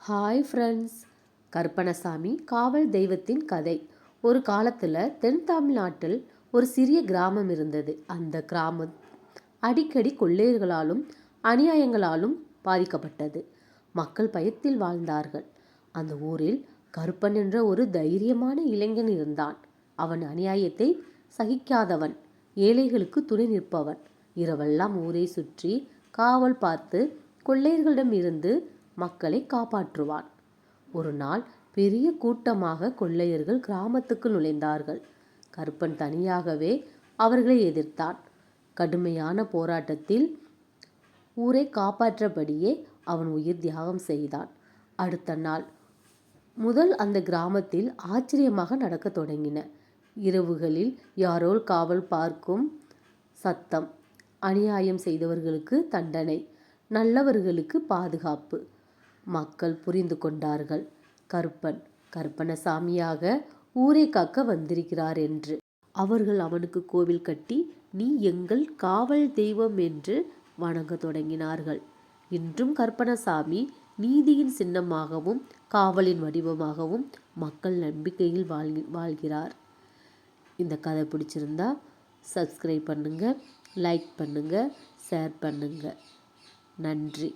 Hi friends. Karuppanasamy காவல் தெய்வத்தின் கதை. ஒரு காலத்தில் தென் தமிழ்நாட்டில் ஒரு சிறிய கிராமம் இருந்தது. அந்த கிராமம் அடிக்கடி கொள்ளையர்களாலும் அநியாயங்களாலும் பாதிக்கப்பட்டது. மக்கள் பயத்தில் வாழ்ந்தார்கள். அந்த ஊரில் கருப்பன் என்ற ஒரு தைரியமான இளைஞன் இருந்தான். அவன் அநியாயத்தை சகிக்காதவன், ஏழைகளுக்கு துணை நிற்பவன். இரவெல்லாம் ஊரை சுற்றி காவல் பார்த்து கொள்ளையர்களிடம் இருந்து மக்களை காப்பாற்றுவான். ஒரு நாள் பெரிய கூட்டமாக கொள்ளையர்கள் கிராமத்துக்குள் நுழைந்தார்கள். கருப்பன் தனியாகவே அவர்களை எதிர்த்தான். கடுமையான போராட்டத்தில் ஊரை காப்பாற்றபடியே அவன் உயிர் தியாகம் செய்தான். அடுத்த நாள் முதல் அந்த கிராமத்தில் ஆச்சரியமாக நடக்க தொடங்கின. இரவுகளில் யாரோ காவல் பார்க்கும் சத்தம், அநியாயம் செய்தவர்களுக்கு தண்டனை, நல்லவர்களுக்கு பாதுகாப்பு. மக்கள் புரிந்து கொண்டார்கள், கருப்பன் கருப்பணசாமியாக ஊரை காக்க வந்திருக்கிறார் என்று. அவர்கள் அவனுக்கு கோவில் கட்டி, நீ எங்கள் காவல் தெய்வம் என்று வணங்க தொடங்கினார்கள். இன்றும் கருப்பணசாமி நீதியின் சின்னமாகவும் காவலின் வடிவமாகவும் மக்கள் நம்பிக்கையில் வாழ்கிறார். இந்த கதை பிடிச்சிருந்தா சப்ஸ்கிரைப் பண்ணுங்க, லைக் பண்ணுங்க, ஷேர் பண்ணுங்க. நன்றி.